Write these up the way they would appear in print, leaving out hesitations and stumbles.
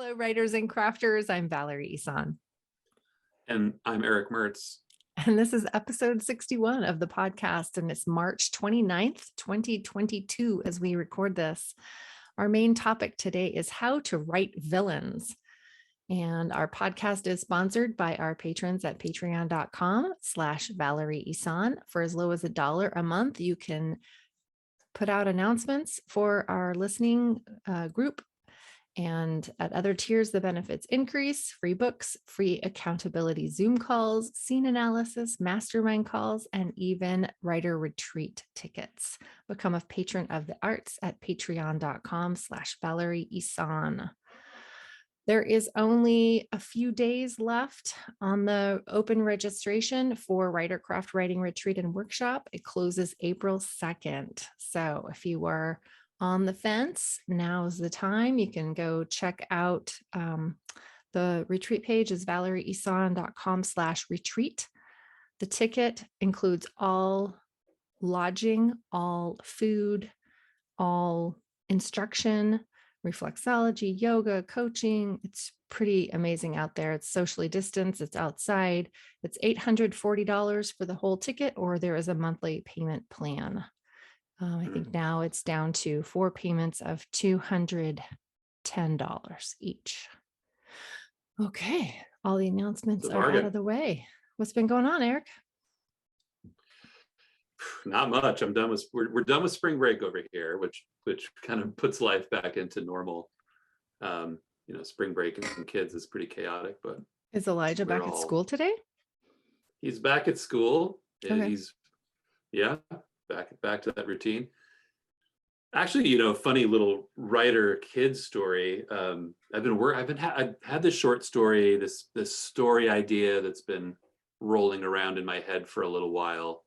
Hello, writers and crafters. I'm Valerie Isan. And I'm Eric Mertz. And this is episode 61 of the podcast. And it's March 29th, 2022, as we record this. Our main topic today is how to write villains. And our podcast is sponsored by our patrons at patreon.com/Valerie Isan. For as low as $1 a month, you can put out announcements for our listening group. And at other tiers, the benefits increase: free books, free accountability Zoom calls, scene analysis, mastermind calls, and even writer retreat tickets. Become a patron of the arts at patreon.com/Valerie Isan. There is only a few days left on the open registration for Writercraft Writing Retreat and Workshop. It closes April 2nd. So if you were on the fence, now's the time. You can go check out the retreat page is valerieisan.com/retreat. The ticket includes all lodging, all food, all instruction, reflexology, yoga, coaching. It's pretty amazing out there. It's socially distanced. It's outside. It's $840 for the whole ticket, or there is a monthly payment plan. I think now it's down to 4 payments of $210 each. Okay, all the announcements are out of the way. What's been going on, Eric? Not much. I'm done with we're done with spring break over here, which kind of puts life back into normal. Spring break and kids is pretty chaotic, but is Elijah back at school today? He's back at school. Okay. He's back to that routine. Actually, funny little writer kid story. I've had this short story, this story idea that's been rolling around in my head for a little while.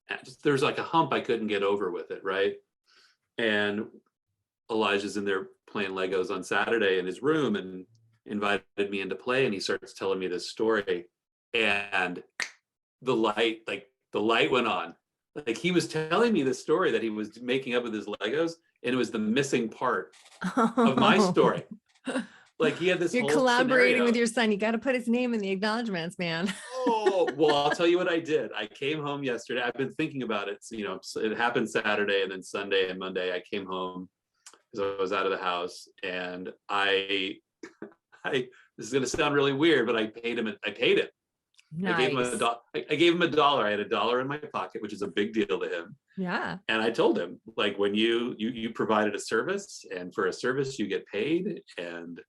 And there's like a hump I couldn't get over with it, right? And Elijah's in there playing Legos on Saturday in his room and invited me in to play, and he starts telling me this story, and the light went on. Like, he was telling me this story that he was making up with his Legos, and it was the missing part of my story. Like, he had this You're whole collaborating scenario with your son. You got to put his name in the acknowledgments, man. Oh, well, I'll tell you what I did. I came home yesterday. I've been thinking about it. So it happened Saturday, and then Sunday and Monday I came home because I was out of the house, and I this is going to sound really weird, but I paid him. Nice. I gave him $1. I gave him $1. I had $1 in my pocket, which is a big deal to him. Yeah. And I told him, like, when you provided a service, and for a service you get paid. And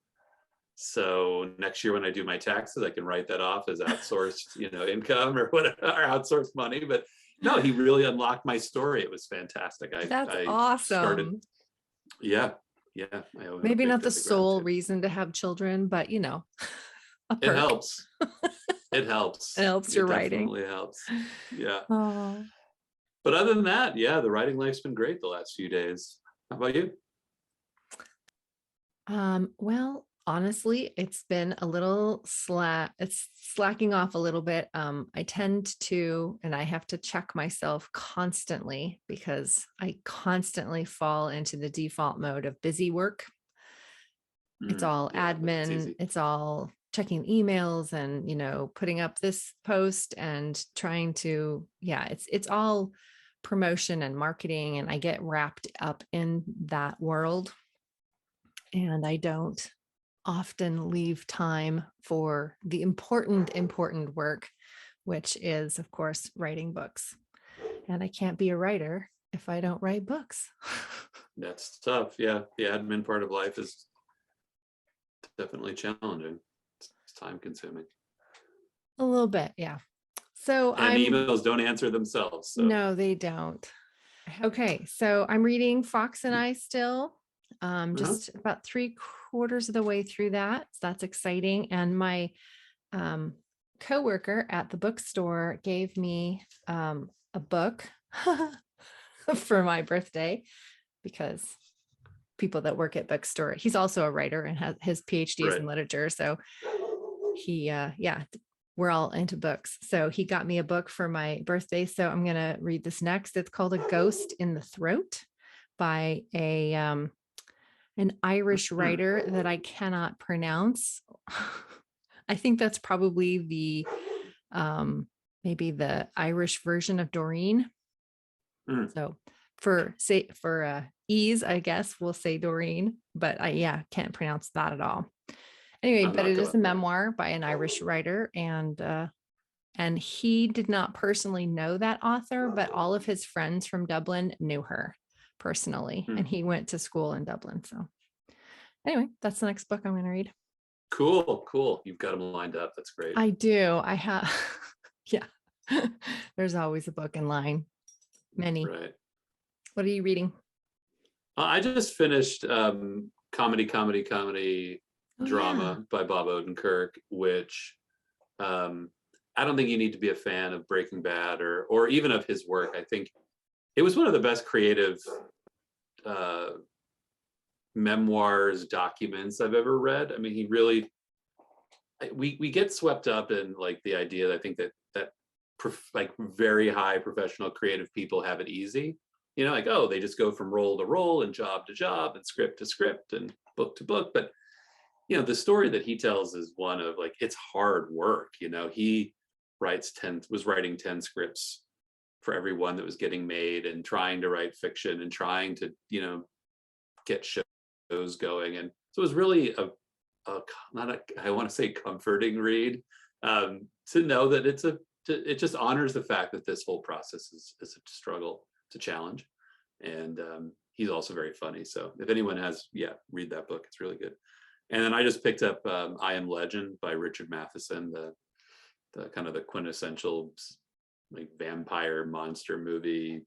so next year when I do my taxes, I can write that off as outsourced, income or whatever, or outsourced money. But no, he really unlocked my story. It was fantastic. That's awesome. Yeah. Maybe not the sole reason to have children, but it helps. It helps. It helps your writing. It definitely helps. Yeah. Oh. But other than that, yeah, the writing life's been great the last few days. How about you? Well, honestly, it's been a little it's slacking off a little bit. I tend to, and I have to check myself constantly because I constantly fall into the default mode of busy work. It's all admin. It's all checking emails and, putting up this post and trying to, it's all promotion and marketing. And I get wrapped up in that world. And I don't often leave time for the important work, which is, of course, writing books. And I can't be a writer if I don't write books. That's tough. Yeah. The admin part of life is definitely challenging. It's time consuming. A little bit. Yeah. So emails don't answer themselves. So. No, they don't. Okay. So I'm reading Fox and I still, just about 3/4 of the way through that. So that's exciting. And my coworker at the bookstore gave me a book for my birthday, because people that work at bookstore, he's also a writer and has his PhDs in literature. So he, we're all into books. So he got me a book for my birthday. So I'm going to read this next. It's called A Ghost in the Throat by a an Irish writer that I cannot pronounce. I think that's probably the maybe the Irish version of Doreen. Mm, So for ease, I guess we'll say Doreen, but I yeah, can't pronounce that at all. Anyway, I'm but not it is going a there. memoir by an Irish writer, and he did not personally know that author, but all of his friends from Dublin knew her personally, Mm, and he went to school in Dublin. So anyway, that's the next book I'm going to read. cool, cool. You've got them lined up. That's great. I do. I have, yeah. There's always a book in line. Many. Right. What are you reading? I just finished comedy Oh yeah. drama by Bob Odenkirk, which um, I don't think you need to be a fan of Breaking Bad or even of his work. I think it was one of the best creative uh, memoirs documents I've ever read. I mean, he really we get swept up in like the idea that I think that like very high professional creative people have it easy. You know, like, oh, they just go from role to role and job to job and script to script and book to book. But you know, the story that he tells is one of like it's hard work. You know, he was writing 10 scripts for every one that was getting made and trying to write fiction and trying to, you know, get shows going. And so it was really a not a I want to say comforting read, to know that it just honors the fact that this whole process is a struggle, it's a challenge, and he's also very funny. So if anyone has, yeah, read that book. It's really good. And then I just picked up I Am Legend by Richard Matheson, the kind of the quintessential like vampire monster movie,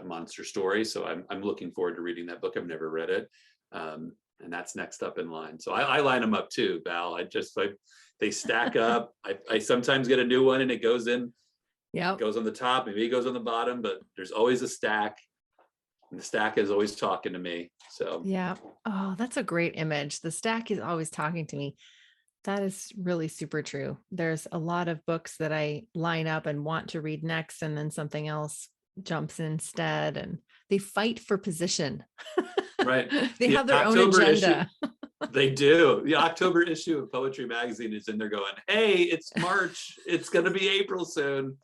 monster story. So I'm looking forward to reading that book. I've never read it. And that's next up in line. So I line them up too, Val. They stack up. I sometimes get a new one and it goes in, Yep. goes on the top, maybe it goes on the bottom, but there's always a stack. And the stack is always talking to me. So Yeah. Oh, that's a great image. The stack is always talking to me. That is really super true. There's a lot of books that I line up and want to read next, and then something else jumps in instead, and they fight for position. right. They The have their own October issue, agenda. they do. The October issue of Poetry Magazine is in there going, hey, it's March. It's going to be April soon.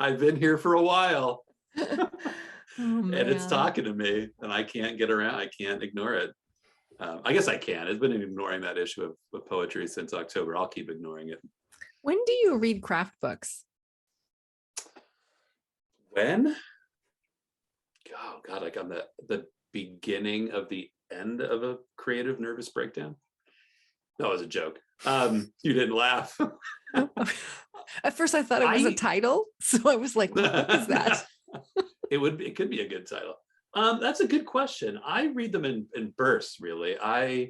I've been here for a while. Oh And it's man. talking to me and I can't get around. I can't ignore it. I guess I can. I've been ignoring that issue of poetry since October. I'll keep ignoring it. When do you read craft books? When? Oh God, like on the beginning of the end of a creative nervous breakdown. That was a joke. You didn't laugh. At first I thought it was a I title. So I was like, what book is that? it could be a good title. That's a good question. I read them in bursts, really. I'll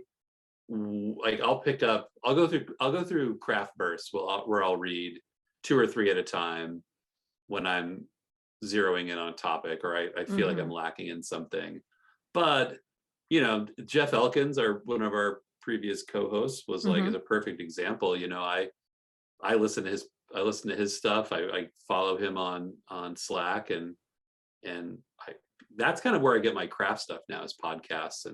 go through craft bursts where I'll read two or three at a time when I'm zeroing in on a topic or I feel like I'm Mhm. lacking in something. But you know, Jeff Elkins, one of our previous co-hosts, was like is Mhm. a perfect example. You know, I listen to his stuff. I follow him on Slack and that's kind of where I get my craft stuff now is podcasts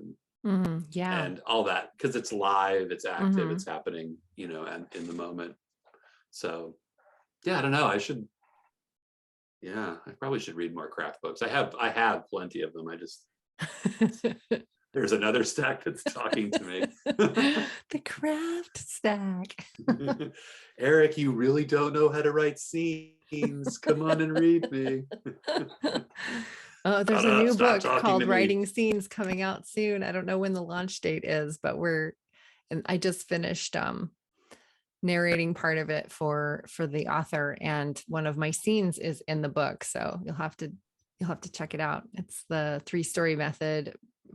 Mhm. Yeah. and all that because it's live, it's active, it's Mhm. happening, you know, and in the moment. So yeah, I don't know. I probably should read more craft books. I have plenty of them. There's another stack that's talking to me. The craft stack. Eric, you really don't know how to write scenes. Come on and read me. Oh, there's Shut a up, new stop book talking to called me. Writing Scenes coming out soon. I don't know when the launch date is, but and I just finished narrating part of it for the author, and one of my scenes is in the book. So you'll have to check it out. It's the 3-story method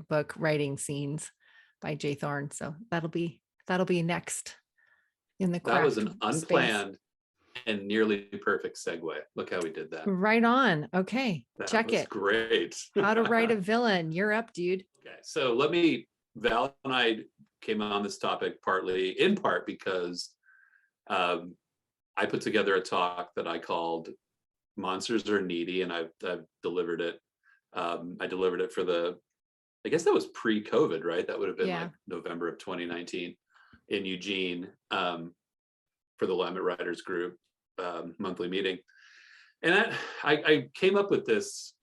book, Writing Scenes by Jay Thorne. So that'll be next in the That was craft an space. unplanned and nearly perfect segue. Look how we did that. Right on. Okay, That check was it. great. How to write a villain. You're up, dude. Okay, so Val and I came on this topic in part because um, I put together a talk that I called "Monsters Are Needy," and I've delivered it. I delivered it for the I guess that was pre-COVID, right? That would have been Yeah. like November of 2019 in Eugene, for the Willamette Writers Group monthly meeting. And I came up with this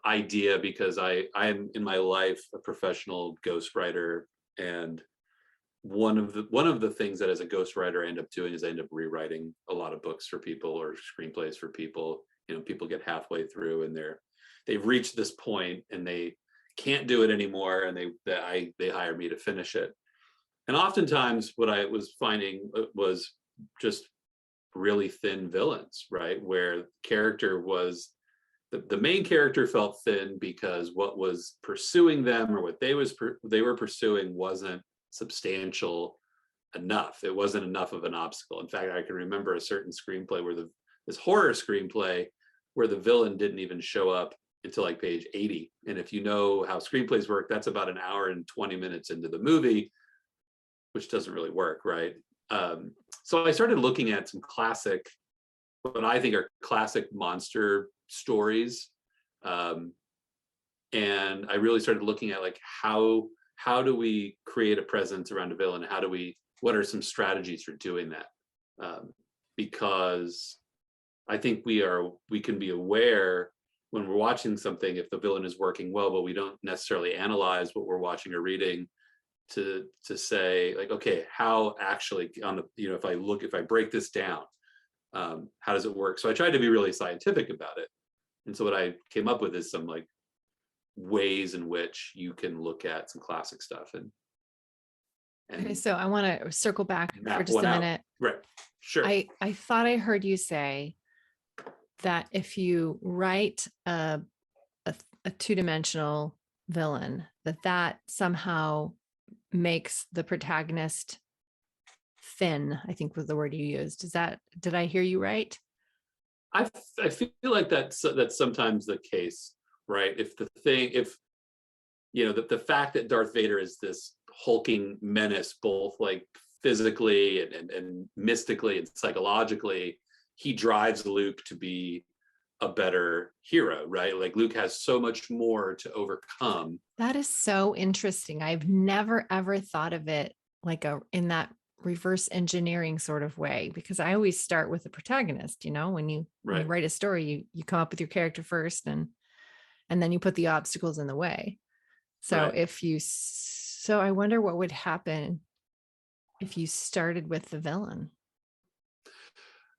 idea because I am in my life a professional ghostwriter, and one of the things that as a ghostwriter I end up doing is I end up rewriting a lot of books for people or screenplays for people. People get halfway through and they've reached this point and they can't do it anymore, and they hire me to finish it. And oftentimes what I was finding was just really thin villains, right? Where character was the main character felt thin because what was pursuing them or what they were pursuing wasn't substantial enough. It wasn't enough of an obstacle. In fact, I can remember a certain screenplay where this horror screenplay where the villain didn't even show up until like page 80. And if you know how screenplays work, that's about an hour and 20 minutes into the movie, which doesn't really work, right? So I started looking at some classic, what I think are classic monster stories. And I really started looking at like how do we create a presence around a villain? What are some strategies for doing that? Because I think we can be aware when we're watching something if the villain is working well, but we don't necessarily analyze what we're watching or reading to say like, okay, how actually on the, if I break this down, how does it work? So I tried to be really scientific about it. And so what I came up with is some like ways in which you can look at some classic stuff Okay, and so I want to circle back for map just one a out. minute. Right. Sure. I thought I heard you say that if you write a two-dimensional villain, that somehow makes the protagonist thin, I think was the word you used. Did I hear you right? I feel like that's sometimes the case, right? If the fact that Darth Vader is this hulking menace, both like physically and mystically and psychologically, he drives Luke to be a better hero, right? Like Luke has so much more to overcome. That is so interesting. I've never ever thought of it like in that reverse engineering sort of way, because I always start with the protagonist, when you Right. write a story, you come up with your character first and then you put the obstacles in the way. So Right. so I wonder what would happen if you started with the villain.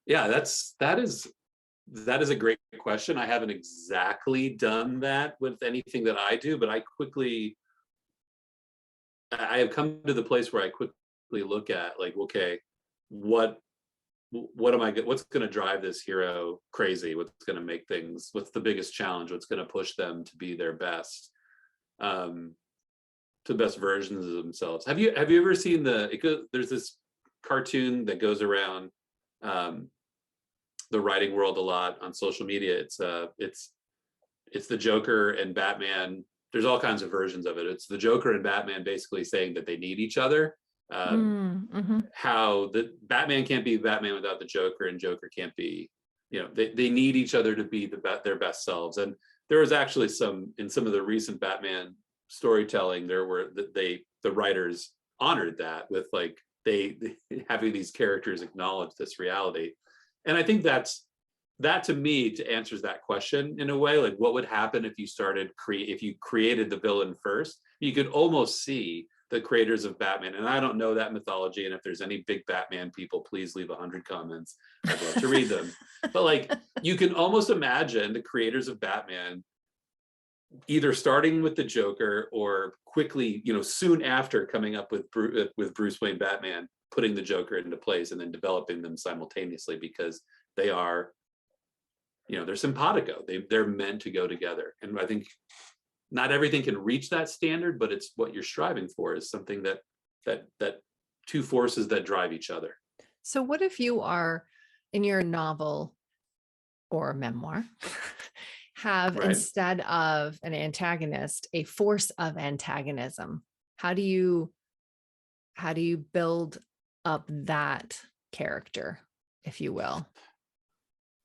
Yeah, that is a great question. I haven't exactly done that with anything that I do, but I have come to the place where I quickly look at like, okay, what's going to drive this hero crazy? What's the biggest challenge? What's going to push them to be their best, to best versions of themselves? Have you ever seen there's this cartoon that goes around the writing world a lot on social media. It's the Joker and Batman. There's all kinds of versions of it. It's the Joker and Batman basically saying that they need each other. Mm-hmm. How the Batman can't be Batman without the Joker, and Joker can't be, they need each other to be their best selves. And there was actually in some of the recent Batman storytelling, the writers honored that with like they having these characters acknowledge this reality. And I think that to me answers that question in a way, like what would happen if you created the villain first? You could almost see the creators of Batman, and I don't know that mythology, and if there's any big Batman people, please leave 100 comments. I'd love to read them. But like you can almost imagine the creators of Batman either starting with the Joker or quickly, soon after coming up with Bruce Wayne Batman, putting the Joker into place and then developing them simultaneously, because they are, they're simpatico. They're meant to go together. And I think not everything can reach that standard, but it's what you're striving for is something that two forces that drive each other. So what if you are in your novel or memoir have, Right. instead of an antagonist, a force of antagonism? How do you build up that character, if you will?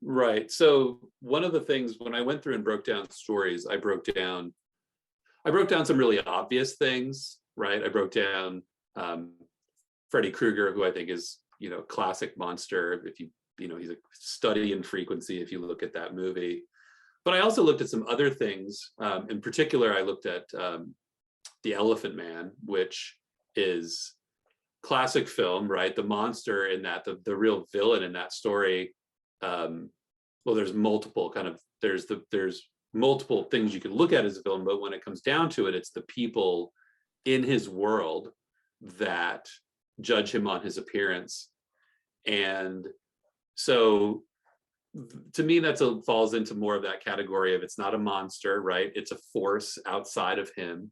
Right. So one of the things when I went through and broke down stories, I broke down I broke down some really obvious things, right? I broke down um, Freddy Krueger, who I think is, classic monster. If he's a study in frequency if you look at that movie. But I also looked at some other things. In particular, I looked at The Elephant Man, which is classic film, right? The monster in that, the real villain in that story. Well, there's multiple there's multiple things you can look at as a villain, but when it comes down to it, it's the people in his world that judge him on his appearance. And so to me, falls into more of that category of, it's not a monster, right? It's a force outside of him.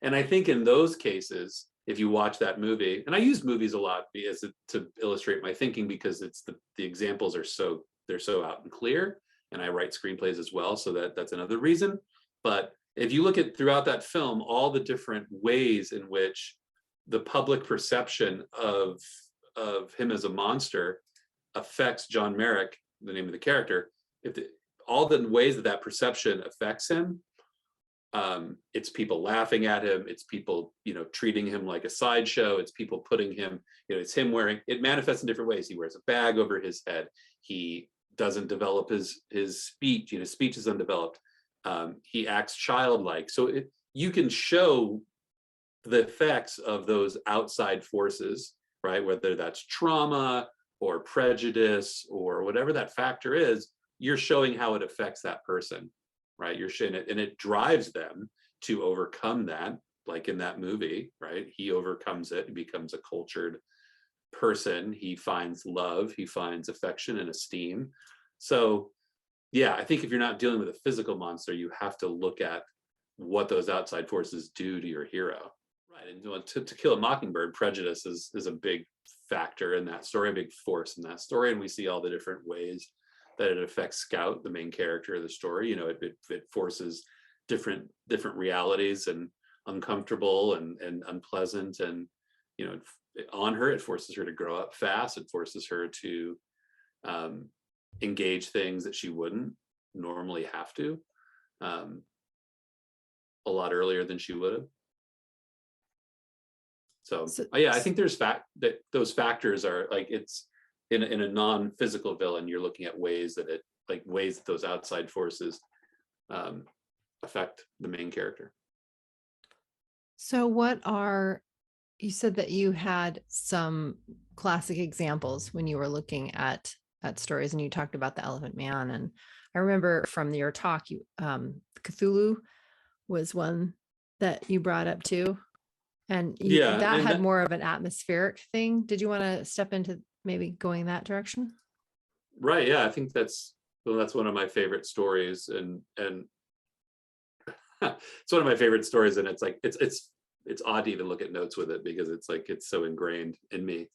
And I think in those cases, if you watch that movie, and I use movies a lot to illustrate my thinking, because it's the examples they're so out and clear, and I write screenplays as well, so that's another reason. But if you look at throughout that film, all the different ways in which the public perception of him as a monster affects John Merrick, the name of the character, all the ways that perception affects him, it's people laughing at him, it's people treating him like a sideshow, it's people putting him, it's him wearing, it manifests in different ways. He wears a bag over his head, he doesn't develop his speech, speech is undeveloped, he acts childlike. So you can show the effects of those outside forces, right? Whether that's trauma or prejudice or whatever that factor is, you're showing how it affects that person, right? You're showing it, and it drives them to overcome that, like in that movie, right? He overcomes it, he becomes a cultured person, he finds love, he finds affection and esteem. So yeah, I think if you're not dealing with a physical monster, you have to look at what those outside forces do to your hero. Right, and to Kill a Mockingbird, prejudice is a big factor in that story, a big force in that story, and we see all the different ways that it affects Scout, the main character of the story. It forces different realities, and uncomfortable and unpleasant, and on her, it forces her to grow up fast. It forces her to engage things that she wouldn't normally have to, a lot earlier than she would have. So yeah, I think there's that those factors are like, it's in a non-physical villain, you're looking at ways that those outside forces affect the main character. So you said that you had some classic examples when you were looking at stories, and you talked about The Elephant Man. And I remember from your talk, Cthulhu was one that you brought up too. And Yeah, that and had more of an atmospheric thing. Did you want to step into maybe going that direction? right, yeah, I think that's one of my favorite stories, and it's one of my favorite stories, and it's like it's odd to even look at notes with it, because it's like it's so ingrained in me.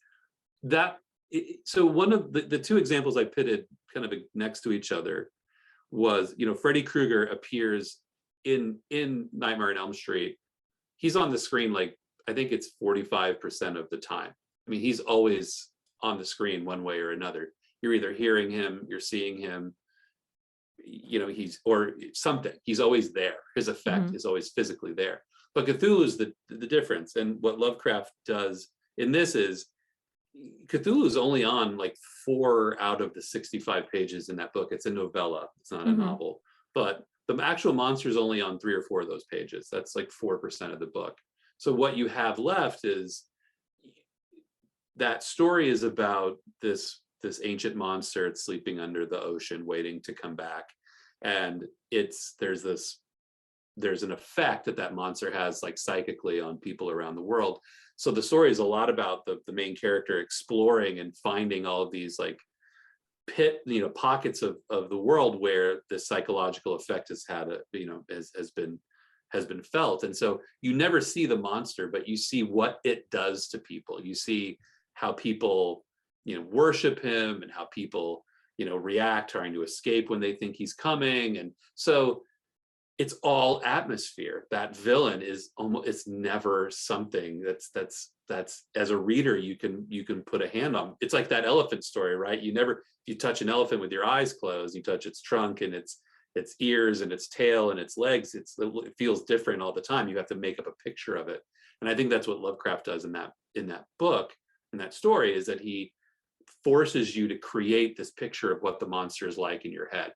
So one of the two examples I pitted kind of next to each other was, Freddy Krueger appears in Nightmare on Elm Street. He's on the screen, like, I think it's 45% of the time. I mean, he's always on the screen one way or another. You're either hearing him, you're seeing him, or something. He's always there. His effect is always physically there. But Cthulhu is the difference. And what Lovecraft does in this is, Cthulhu is only on like 4 out of the 65 pages in that book. It's a novella, it's not a novel. But the actual monster is only on 3 or 4 of those pages. That's like 4% of the book. So what you have left is, that story is about this ancient monster. It's sleeping under the ocean, waiting to come back. And there's an effect that monster has, like, psychically on people around the world. So the story is a lot about the main character exploring and finding all of these like pockets of the world where the psychological effect has had has been felt. And so you never see the monster, but you see what it does to people. You see how people worship him, and how people react, trying to escape when they think he's coming. And so it's all atmosphere. That villain is it's never something that's as a reader you can put a hand on. It's like that elephant story, right? If you touch an elephant with your eyes closed, you touch its trunk and its its ears and its tail and its legs, it feels different all the time. You have to make up a picture of it. And I think that's what Lovecraft does in that book, in that story, is that he forces you to create this picture of what the monster is like in your head,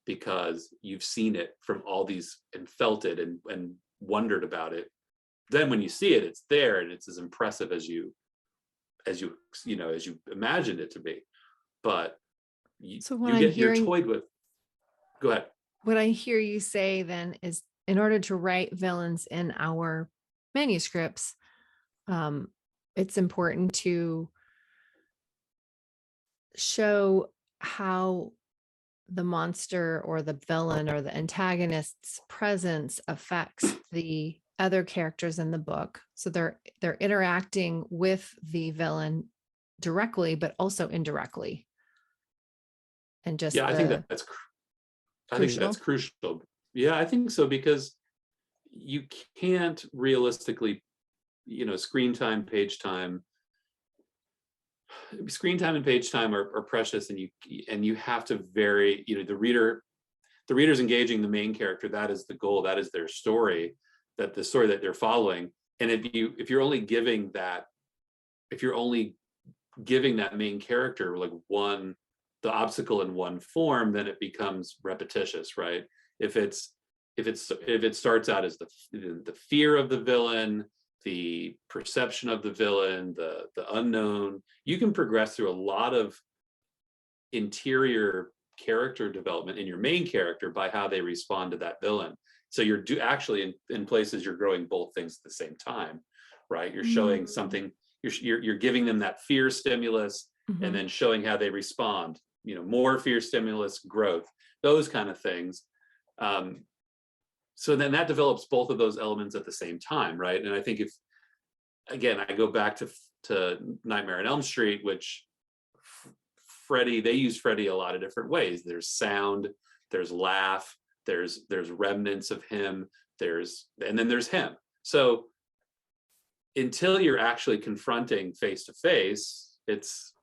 because you've seen it from all these and felt it and wondered about it. Then when you see it, it's there and it's as impressive as you imagined it to be. But So you're toyed with. Go ahead. what I hear you say then is, in order to write villains in our manuscripts, it's important to show how the monster or the villain or the antagonist's presence affects the other characters in the book. So they're interacting with the villain directly, but also indirectly. And just Yeah, that's I think that's crucial. crucial. Yeah, I think so, because you can't realistically, screen time and page time are precious, and you have to vary, the reader's engaging the main character. That is the goal. That is their story, that the story that they're following. And if you're only giving that main character like the obstacle in one form, then it becomes repetitious, right? If it starts out as the fear of the villain, the perception of the villain, the unknown, you can progress through a lot of interior character development in your main character by how they respond to that villain. So you're actually in places you're growing both things at the same time, right? You're showing something, you're giving them that fear stimulus, and then showing how they respond, more fear stimulus, growth, those kind of things. So then that develops both of those elements at the same time, right? And I think again, I go back to Nightmare on Elm Street, which they use Freddy a lot of different ways. There's sound, there's laugh, there's remnants of him, and then there's him. So until you're actually confronting face to face, it's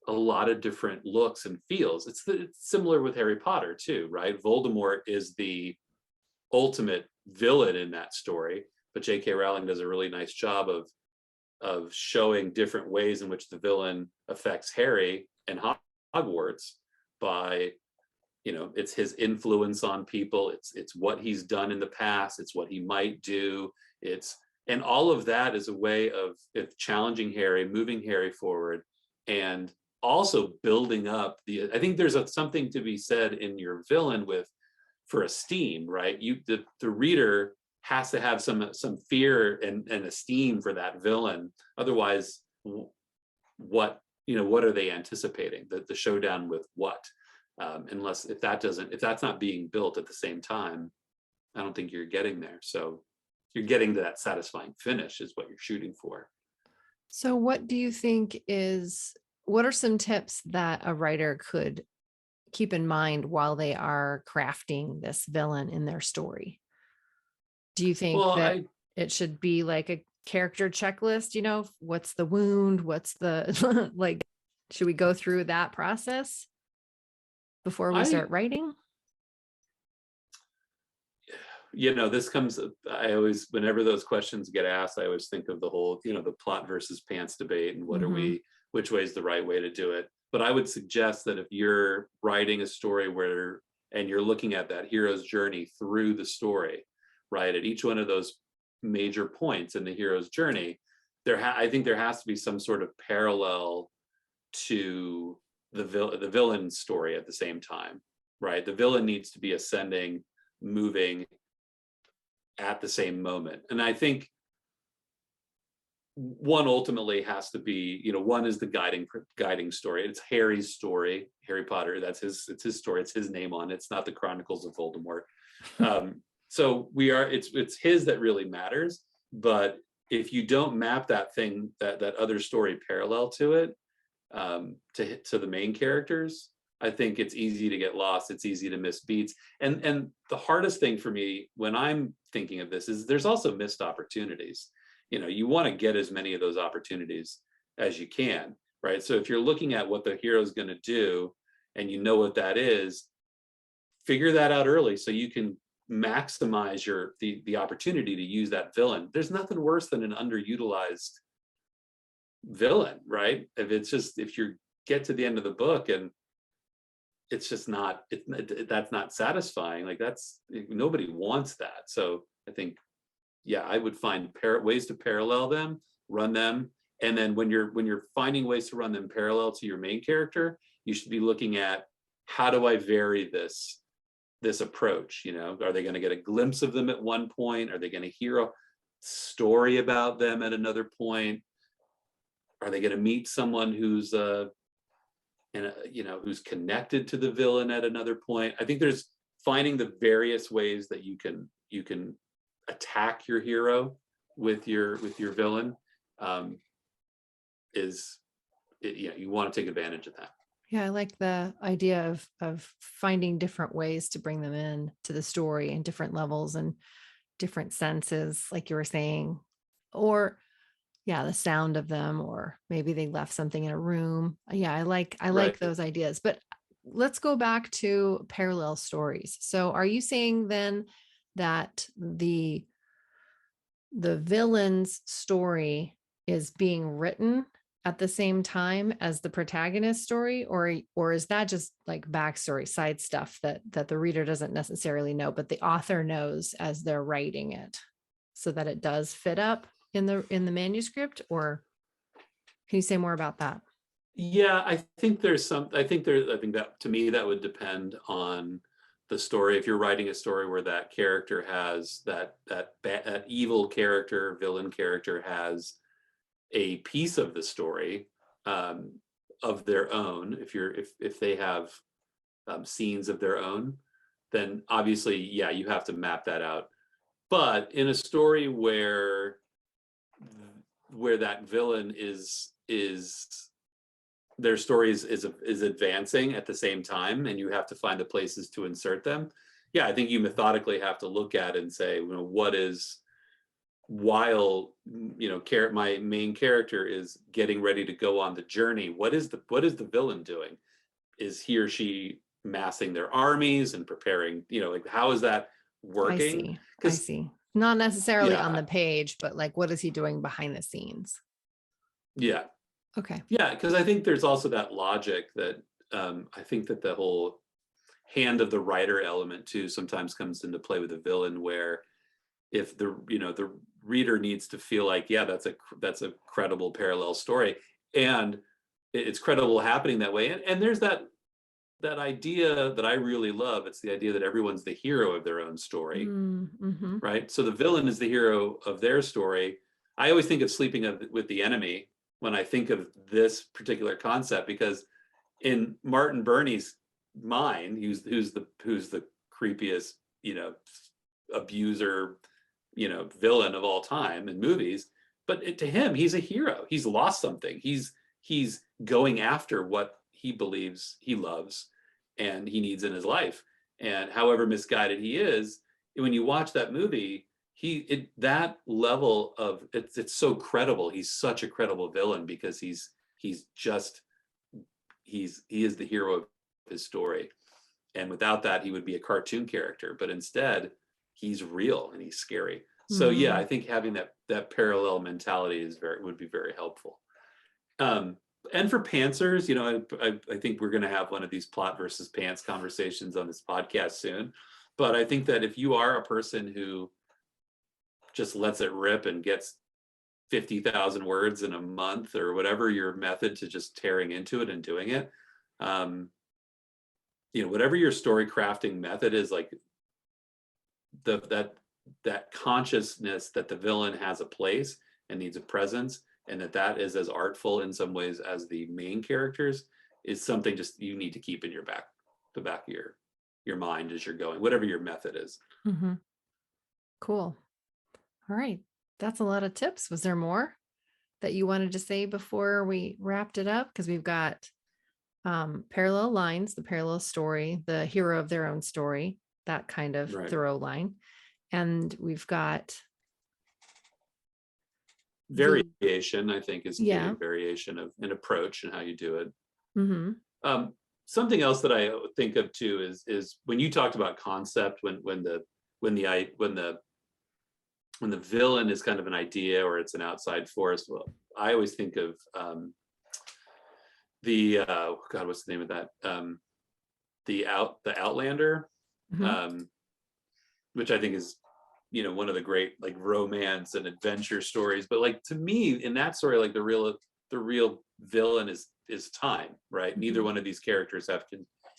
a lot of different looks and feels. It's similar with Harry Potter too, right? Voldemort is the ultimate villain in that story, but J.K. Rowling does a really nice job of showing different ways in which the villain affects Harry and Hogwarts by, it's his influence on people, it's what he's done in the past, it's what he might do, and all of that is a way of challenging Harry, moving Harry forward, and also building up I think there's something to be said in your villain for esteem, right? The reader has to have some fear and esteem for that villain. Otherwise, what are they anticipating? The showdown with what? If that's not being built at the same time, I don't think you're getting there. So you're getting to that satisfying finish is what you're shooting for. So what do you think what are some tips that a writer could keep in mind while they are crafting this villain in their story? Do you think Well, that it should be like a character checklist? What's the wound? What's the, like, should we go through that process before we start writing? Whenever those questions get asked, I always think of the whole, the plot versus pants debate, and which way is the right way to do it. But I would suggest that if you're writing a story and you're looking at that hero's journey through the story, right, at each one of those major points in the hero's journey, I think there has to be some sort of parallel to the villain story at the same time, right? The villain needs to be ascending, moving at the same moment. And I think one ultimately has to be, one is the guiding story. It's Harry's story, Harry Potter. It's his story. It's his name on it. It's not the Chronicles of Voldemort. So it's his that really matters. But if you don't map that thing, that other story parallel to it, to the main characters, I think it's easy to get lost. It's easy to miss beats. And the hardest thing for me when I'm thinking of this is there's also missed opportunities. You want to get as many of those opportunities as you can, right? So if you're looking at what the hero is going to do and you know what that is, figure that out early so you can maximize the opportunity to use that villain. There's nothing worse than an underutilized villain, right? If you get to the end of the book and it's just not that's not satisfying, like that's nobody wants that. So I think, yeah, I would find ways to parallel them, run them, and then when you're finding ways to run them parallel to your main character, you should be looking at, how do I vary this approach? Are they going to get a glimpse of them at one point? Are they going to hear a story about them at another point? Are they going to meet someone who's who's connected to the villain at another point? I think there's finding the various ways that you can attack your hero with your villain, is you want to take advantage of that. Yeah, I like the idea of finding different ways to bring them in to the story in different levels and different senses, like you were saying, or yeah, the sound of them, or maybe they left something in a room. Yeah, I like Right. those ideas. But let's go back to parallel stories. So are you saying then that the villain's story is being written at the same time as the protagonist story, or is that just like backstory side stuff that the reader doesn't necessarily know, but the author knows as they're writing it, so that it does fit up in the manuscript? Or can you say more about that? Yeah, I think that, to me, that would depend on the story. If you're writing a story where that character has that evil character, villain character has a piece of the story, um, of their own, if they have scenes of their own, then obviously, yeah, you have to map that out. But in a story where that villain is their stories is advancing at the same time, and you have to find the places to insert them. Yeah, I think you methodically have to look at it and say, what is, while my main character is getting ready to go on the journey, what is the villain doing? Is he or she massing their armies and preparing, like, how is that I working? see. I Because, see. Not necessarily on yeah, the page, but like, what is he doing behind the scenes? yeah, Okay. yeah, because I think there's also that logic that, I think that the whole hand of the writer element too sometimes comes into play with the villain, where if the reader needs to feel like, yeah, that's a credible parallel story, and it's credible happening that way. And there's that idea that I really love. It's the idea that everyone's the hero of their own story, Mm-hmm. right? So the villain is the hero of their story. I always think of Sleeping with the Enemy when I think of this particular concept, because in Martin Burney's mind, who's the creepiest, abuser, villain of all time in movies. But to him, he's a hero. He's lost something. He's going after what he believes he loves and he needs in his life. And however misguided he is, when you watch that movie, that level of it's so credible. He's such a credible villain because he's just he is the hero of his story. And without that, he would be a cartoon character. But instead, he's real and he's scary. So yeah, Mm-hmm. I think having that parallel mentality would be very helpful. Um, and for pantsers, I think we're going to have one of these plot versus pants conversations on this podcast soon. But I think that if you are a person who just lets it rip and gets 50,000 words in a month, or whatever your method to just tearing into it and doing it, um, whatever your story crafting method is, like that consciousness that the villain has a place and needs a presence, and that is as artful in some ways as the main characters, is something just you need to keep in the back of your mind as you're going, whatever your method is. Mm-hmm. Cool. All right. That's a lot of tips. Was there more that you wanted to say before we wrapped it up? Because we've got parallel lines, the parallel story, the hero of their own story, that kind of Right. thorough line. And we've got the, Variation, I think, is key. yeah. Variation of an approach and how you do it. Mm-hmm. Um, something else that I think of too is when you talked about concept, when the villain is kind of an idea or it's an outside force. Well, I always think of the God, what's the name of that? The Outlander, Mhm. um, which I think is, one of the great like romance and adventure stories. But like to me, in that story, like the real villain is time, right? Neither Mhm. one of these characters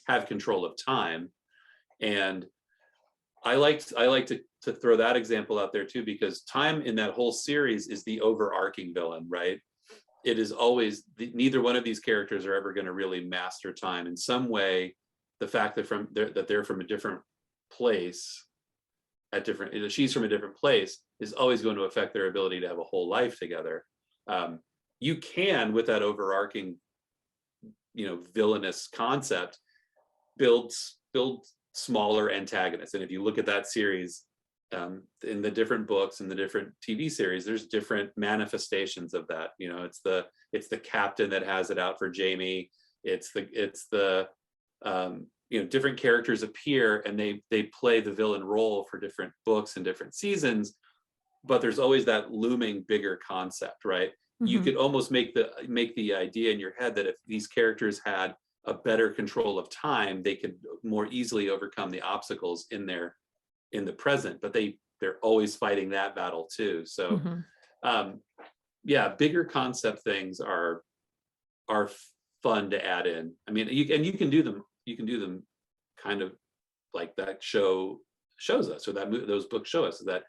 have control of time, and I like to throw that example out there too, because time in that whole series is the overarching villain, right? It is always neither one of these characters are ever going to really master time in some way. The fact that they're from a different place at different she's from a different place is always going to affect their ability to have a whole life together. Um, you can, with that overarching, villainous concept, build smaller antagonists. And if you look at that series, in the different books and the different TV series, there's different manifestations of that. It's the captain that has it out for Jamie. It's the different characters appear and they play the villain role for different books and different seasons. But there's always that looming bigger concept, right? You Mhm. could almost make the idea in your head that if these characters had a better control of time, they could more easily overcome the obstacles in the present. But they're always fighting that battle too. So Mhm. um, yeah, bigger concept things are fun to add in. I mean, you can do them. You can do them kind of like that shows us, or those books show us, that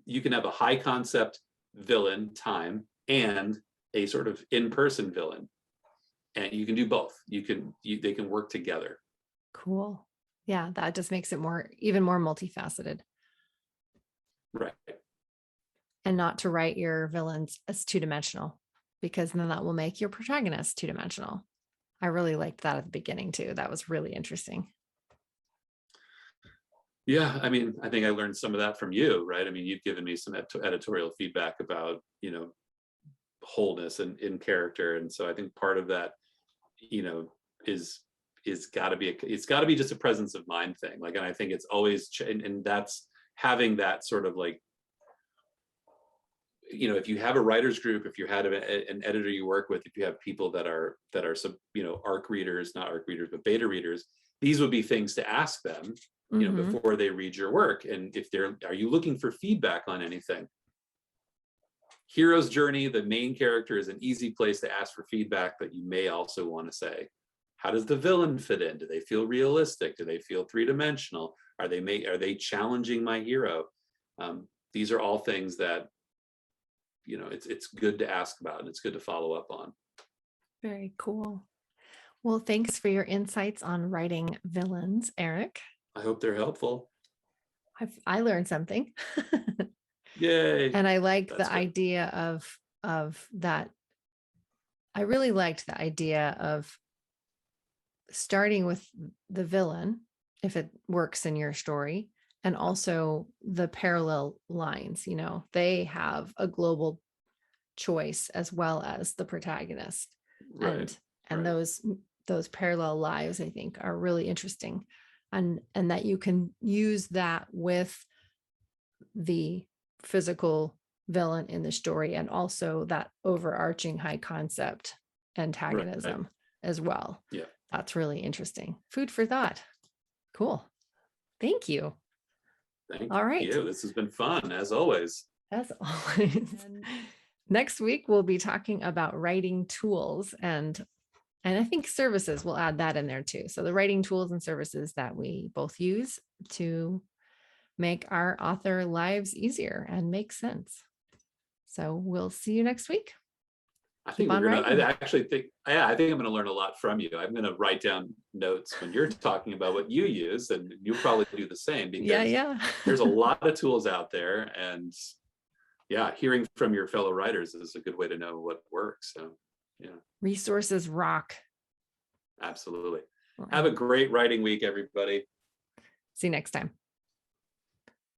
you can have a high concept villain, time, and a sort of in-person villain, and you can do both. They can work together. Cool. Yeah, that just makes it even more multifaceted, Right. and not to write your villains as two-dimensional, because then that will make your protagonist two-dimensional. I really liked that at the beginning too. That was really interesting. Yeah, I mean, I think I learned some of that from you, right? I mean, you've given me some editorial feedback about, wholeness and in character, and so I think part of that, you know, is got to be it's got to be just a presence of mind thing. Like, and I think it's always, and that's having that sort of like, if you have a writers group, if you had an editor you work with, if you have people that are some, arc readers, not arc readers, but beta readers, these would be things to ask them, Mhm. before they read your work. And if are you looking for feedback on anything? Hero's journey, the main character, is an easy place to ask for feedback, but you may also want to say, how does the villain fit in? Do they feel realistic? Do they feel three-dimensional? Are they challenging my hero? These are all things that, it's good to ask about, and it's good to follow up on. Very cool. Well, thanks for your insights on writing villains, Eric. I hope they're helpful. I learned something. Yay. And I like That's the good. idea of that. I really liked the idea of starting with the villain, if it works in your story, and also the parallel lines. They have a global choice as well as the protagonist. Right. And Right. those parallel lives, I think, are really interesting. And that you can use that with the physical villain in the story, and also that overarching high concept Right. antagonism as well. Yeah. That's really interesting. Food for thought. Cool. Thank you. Thank All right. you. This has been fun as always. As always. And next week we'll be talking about writing tools, and I think services. We'll add that in there too. So the writing tools and services that we both use to make our author lives easier and make sense. So we'll see you next week. I Keep think on I writing. actually think, yeah, I think I'm going to learn a lot from you. I'm going to write down notes when you're talking about what you use, and you'll probably do the same, Yeah, because yeah. there's a lot of tools out there. And yeah, hearing from your fellow writers is a good way to know what works. So yeah, Resources rock. absolutely. All Have a right. great writing week, everybody. See you next time.